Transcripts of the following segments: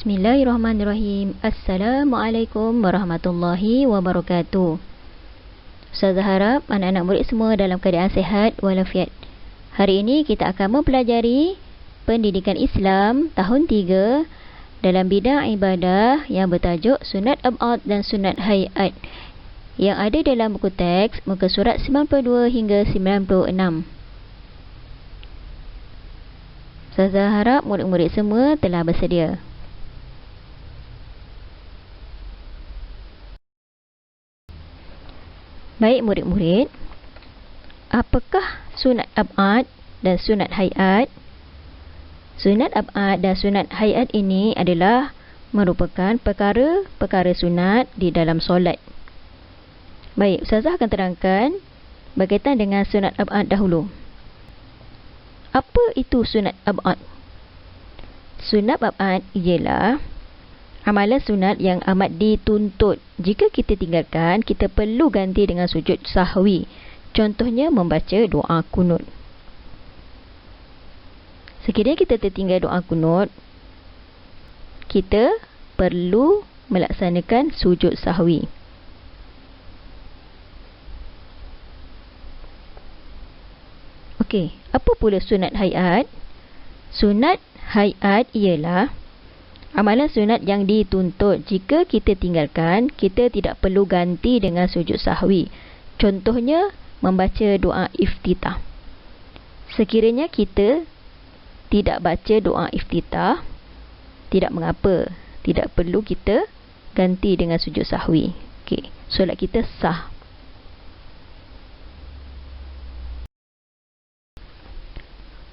Bismillahirrahmanirrahim. Assalamualaikum warahmatullahi wabarakatuh. Ustazah harap anak-anak murid semua dalam keadaan sihat walafiat. Hari ini kita akan mempelajari pendidikan Islam tahun 3 dalam bidang ibadah yang bertajuk Sunat Ab'ad dan Sunat Hayat yang ada dalam buku teks muka surat 92 hingga 96. Ustazah harap murid-murid semua telah bersedia. Baik murid-murid, apakah sunat ab'ad dan sunat hayat? Sunat ab'ad dan sunat hayat ini adalah merupakan perkara-perkara sunat di dalam solat. Baik, Ustazah akan terangkan berkaitan dengan sunat ab'ad dahulu. Apa itu sunat ab'ad? Sunat ab'ad ialah amalan sunat yang amat dituntut. Jika kita tinggalkan, kita perlu ganti dengan sujud sahwi. Contohnya membaca doa kunut. Sekiranya kita tertinggal doa kunut, kita perlu melaksanakan sujud sahwi. Okey, apa pula sunat hayat? Sunat hayat ialah amalan sunat yang dituntut. Jika kita tinggalkan, kita tidak perlu ganti dengan sujud sahwi. Contohnya, membaca doa iftitah. Sekiranya kita tidak baca doa iftitah, tidak mengapa. Tidak perlu kita ganti dengan sujud sahwi. Okey, solat kita sah.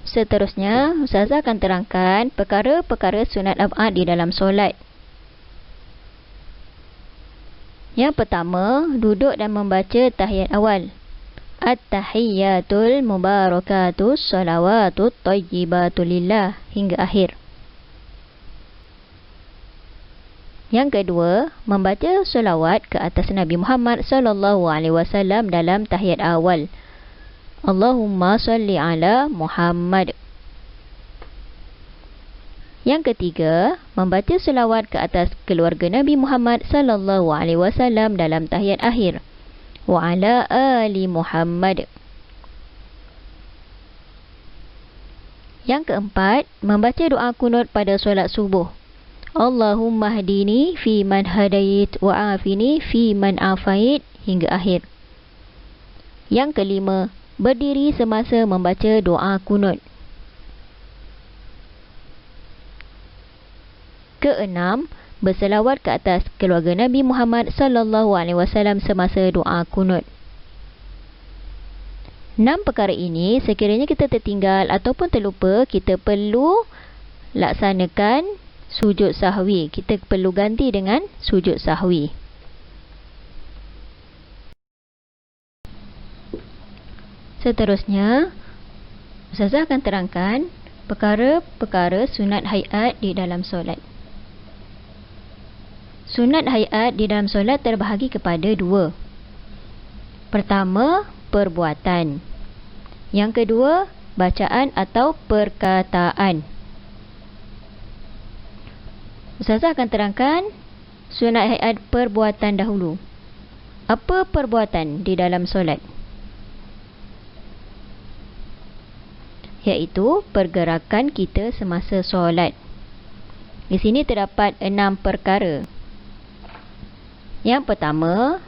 Seterusnya, Ustazah akan terangkan perkara-perkara sunat ab'ad di dalam solat. Yang pertama, duduk dan membaca tahiyat awal. At-tahiyyatul mubarakatus salawatut tayyibatul lillah hingga akhir. Yang kedua, membaca solawat ke atas Nabi Muhammad SAW dalam tahiyat awal. Allahumma salli ala Muhammad. Yang ketiga, membaca selawat ke atas keluarga Nabi Muhammad SAW dalam tahiyat akhir. Wa ala ali Muhammad. Yang keempat, membaca doa kunut pada solat subuh. Allahumma hdini fi man hadait wa afini fi man afait hingga akhir. Yang kelima, berdiri semasa membaca doa kunut. Keenam, berselawat ke atas keluarga Nabi Muhammad SAW semasa doa kunut. 6 perkara ini, sekiranya kita tertinggal ataupun terlupa, kita perlu laksanakan sujud sahwi. Kita perlu ganti dengan sujud sahwi. Seterusnya, Ustazah akan terangkan perkara-perkara sunat hayat di dalam solat. Sunat hayat di dalam solat terbahagi kepada 2. Pertama, perbuatan. Yang kedua, bacaan atau perkataan. Ustazah akan terangkan sunat hayat perbuatan dahulu. Apa perbuatan di dalam solat? Iaitu pergerakan kita semasa solat. Di sini terdapat 6 perkara. Yang pertama,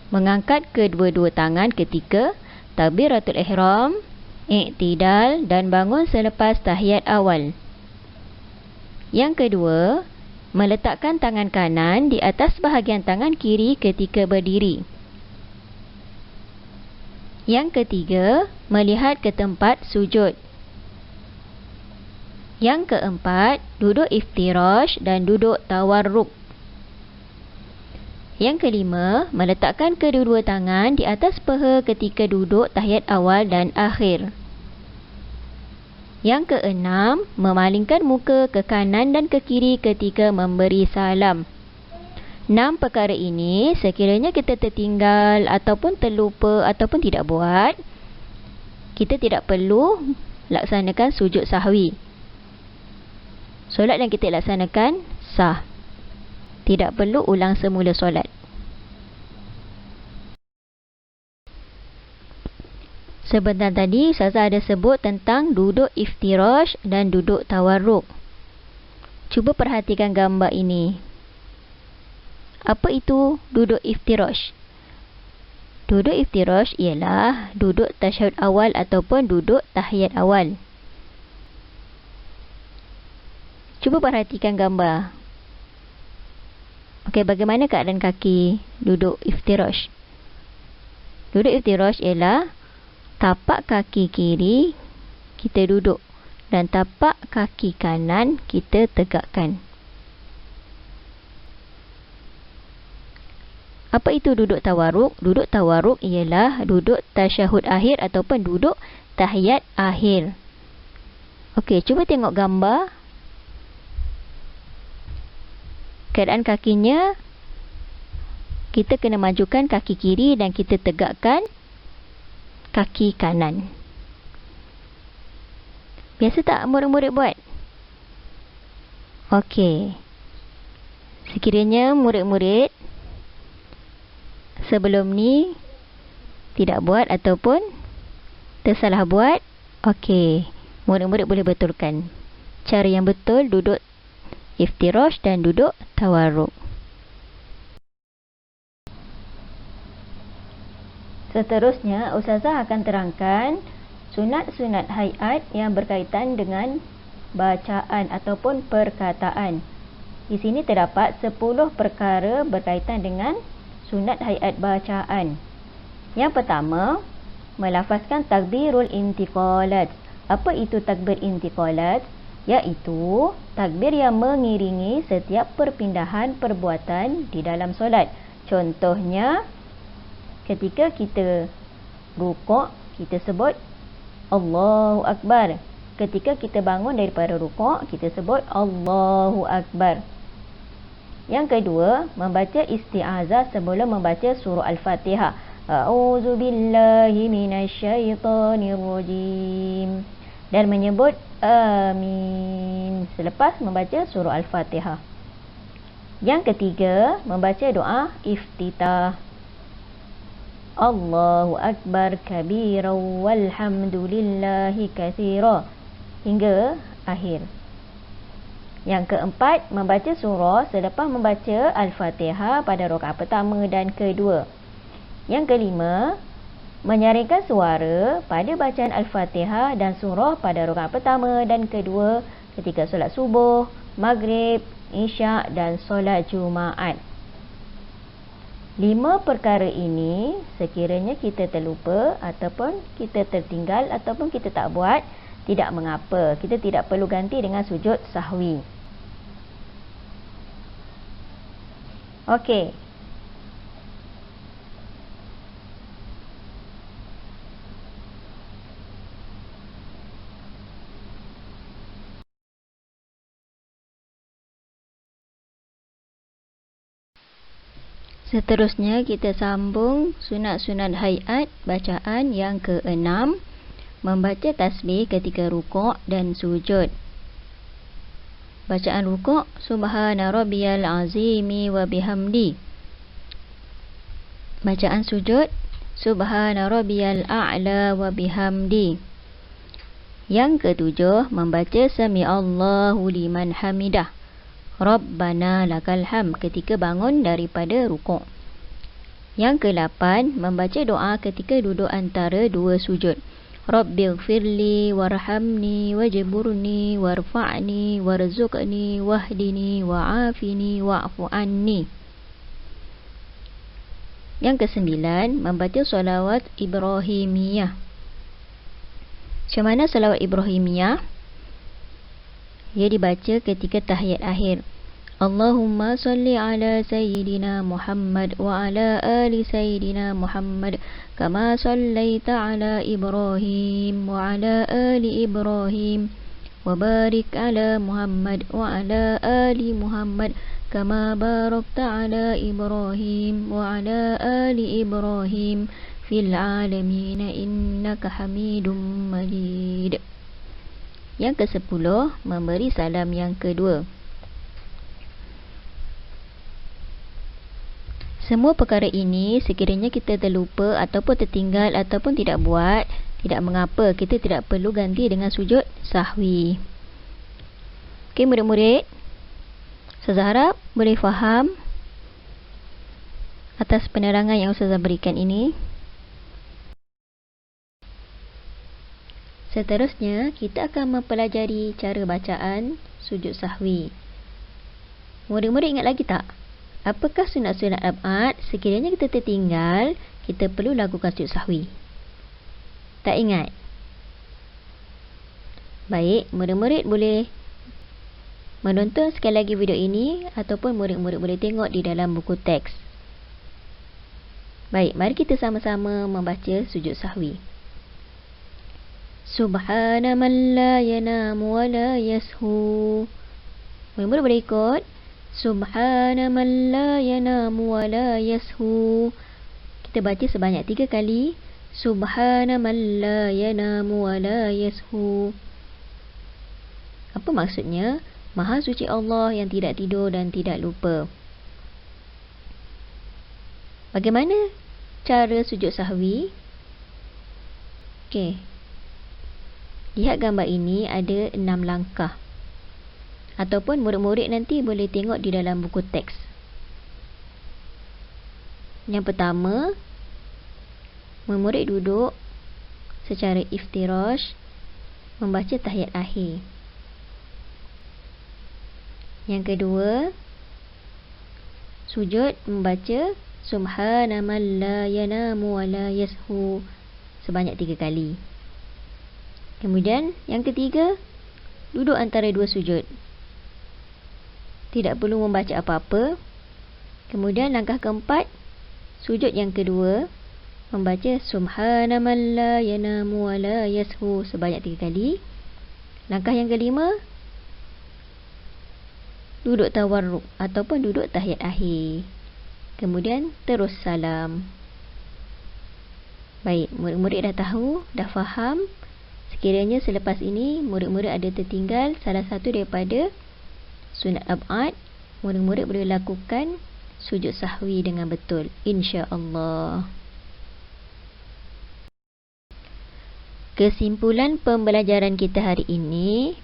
mengangkat kedua-dua tangan ketika takbiratul ihram, i'tidal dan bangun selepas tahiyat awal. Yang kedua, meletakkan tangan kanan di atas bahagian tangan kiri ketika berdiri. Yang ketiga, melihat ke tempat sujud. Yang keempat, duduk iftirash dan duduk tawarruk. Yang kelima, meletakkan kedua-dua tangan di atas paha ketika duduk tahiyat awal dan akhir. Yang keenam, memalingkan muka ke kanan dan ke kiri ketika memberi salam. 6 perkara ini, sekiranya kita tertinggal ataupun terlupa ataupun tidak buat, kita tidak perlu laksanakan sujud sahwi. Solat yang kita laksanakan sah. Tidak perlu ulang semula solat. Sebentar tadi Ustazah ada sebut tentang duduk iftirash dan duduk tawarruk. Cuba perhatikan gambar ini. Apa itu duduk iftirash? Duduk iftirash ialah duduk tasyahud awal ataupun duduk tahiyat awal. Cuba perhatikan gambar. Okey, bagaimana keadaan kaki duduk iftirash? Duduk iftirash ialah tapak kaki kiri kita duduk dan tapak kaki kanan kita tegakkan. Apa itu duduk tawarruk? Duduk tawarruk ialah duduk tasyahud akhir ataupun duduk tahiyat akhir. Okey, cuba tengok gambar. Keadaan kakinya, kita kena majukan kaki kiri dan kita tegakkan kaki kanan. Biasa tak murid-murid buat? Okey. Sekiranya murid-murid sebelum ni tidak buat ataupun tersalah buat, okey, murid-murid boleh betulkan cara yang betul duduk iftirash dan duduk tawarruk. Seterusnya, Ustazah akan terangkan sunat-sunat hayat yang berkaitan dengan bacaan ataupun perkataan. Di sini terdapat 10 perkara berkaitan dengan sunat hayat bacaan. Yang pertama, melafazkan takbirul intiqalat. Apa itu takbir intiqalat? Iaitu takbir yang mengiringi setiap perpindahan perbuatan di dalam solat. Contohnya, ketika kita rukuk, kita sebut Allahu Akbar. Ketika kita bangun daripada rukuk, kita sebut Allahu Akbar. Yang kedua, membaca isti'azah sebelum membaca surah Al-Fatihah. A'udzu billahi minasyaitonir rajim. Dan menyebut amin selepas membaca surah Al-Fatihah. Yang ketiga, membaca doa iftitah. Allahu Akbar kabira walhamdulillahi katsira hingga akhir. Yang keempat, membaca surah selepas membaca Al-Fatihah pada rakaat pertama dan kedua. Yang kelima, menyaringkan suara pada bacaan Al-Fatihah dan surah pada rakaat pertama dan kedua ketika solat subuh, maghrib, isyak dan solat Jumaat. 5 perkara ini sekiranya kita terlupa ataupun kita tertinggal ataupun kita tak buat, tidak mengapa. Kita tidak perlu ganti dengan sujud sahwi. Okey. Seterusnya kita sambung sunat-sunat hayat bacaan yang ke-6, membaca tasbih ketika rukuk dan sujud. Bacaan rukuk, Subhana rabbiyal azimi wa bihamdi. Bacaan sujud, Subhana rabbiyal a'la wa bihamdi. Yang ke-7, membaca Sami'allahu liman hamidah. Rabbana lakal hamd ketika bangun daripada rukuk. Yang ke-8, membaca doa ketika duduk antara dua sujud. Rabbighfirli warhamni wajburni warfa'ni warzuqni wahdini wa'afini wa'fu anni. Yang ke-9, membaca solawat Ibrahimiyah. Macam mana solawat Ibrahimiyah? Ia dibaca ketika tahiyat akhir. Allahumma salli ala Sayyidina Muhammad wa ala ali Sayyidina Muhammad kama sallaita ala Ibrahim wa ala ali Ibrahim wa barik ala Muhammad wa ala ali Muhammad kama barakta ala Ibrahim wa ala ali Ibrahim fil alamin innaka Hamidum Majid. Yang ke-10, memberi salam yang kedua. Semua perkara ini sekiranya kita terlupa ataupun tertinggal ataupun tidak buat, tidak mengapa, kita tidak perlu ganti dengan sujud sahwi. Okey murid-murid, Ustazah harap boleh faham atas penerangan yang Ustazah berikan ini. Seterusnya, kita akan mempelajari cara bacaan sujud sahwi. Murid-murid ingat lagi tak? Apakah sunat-sunat ab'ad sekiranya kita tertinggal, kita perlu lakukan sujud sahwi? Tak ingat? Baik, murid-murid boleh menonton sekali lagi video ini ataupun murid-murid boleh tengok di dalam buku teks. Baik, mari kita sama-sama membaca sujud sahwi. Subhana man la yanamu wa la yashu. Murid-murid boleh ikut. Subhana man la yanamu wa la yashu. Kita baca sebanyak 3 kali. Subhana man la yanamu wa la yashu. Apa maksudnya? Maha suci Allah yang tidak tidur dan tidak lupa. Bagaimana cara sujud sahwi? Okey. Lihat gambar ini ada 6 langkah. Ataupun murid-murid nanti boleh tengok di dalam buku teks. Yang pertama, murid duduk secara iftirash membaca tahiyat akhir. Yang kedua, sujud membaca Subhana man la yanamu wa la yashu sebanyak 3 kali. Kemudian yang ketiga, duduk antara 2 sujud. Tidak perlu membaca apa-apa. Kemudian langkah keempat, sujud yang kedua, membaca Subhana man la yanamu wa la yashu sebanyak 3 kali. Langkah yang kelima, duduk tawarruk ataupun duduk tahiyat akhir. Kemudian terus salam. Baik, murid-murid dah tahu, dah faham. Sekiranya selepas ini murid-murid ada tertinggal salah satu daripada sunat ab'ad, murid-murid boleh lakukan sujud sahwi dengan betul, insya-Allah. Kesimpulan pembelajaran kita hari ini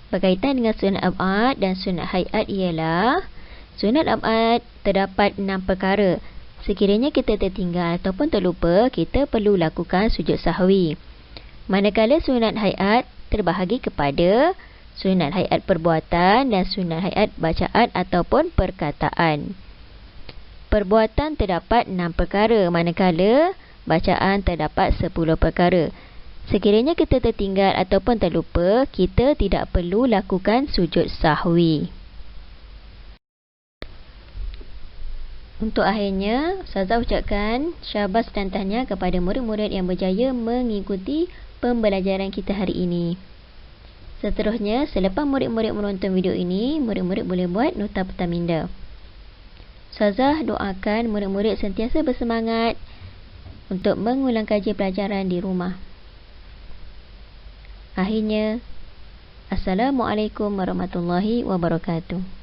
berkaitan dengan sunat ab'ad dan sunat hayat ialah sunat ab'ad terdapat 6 perkara. Sekiranya kita tertinggal ataupun terlupa, kita perlu lakukan sujud sahwi. Manakala sunat hayat terbahagi kepada sunat hayat perbuatan dan sunat hayat bacaan ataupun perkataan. Perbuatan terdapat 6 perkara, manakala bacaan terdapat 10 perkara. Sekiranya kita tertinggal ataupun terlupa, kita tidak perlu lakukan sujud sahwi. Untuk akhirnya, Ustazah ucapkan syabas dan tahniah kepada murid-murid yang berjaya mengikuti pembelajaran kita hari ini. Seterusnya, selepas murid-murid menonton video ini, murid-murid boleh buat nota petaminda. Ustazah doakan murid-murid sentiasa bersemangat untuk mengulang kaji pelajaran di rumah. Akhirnya, Assalamualaikum warahmatullahi wabarakatuh.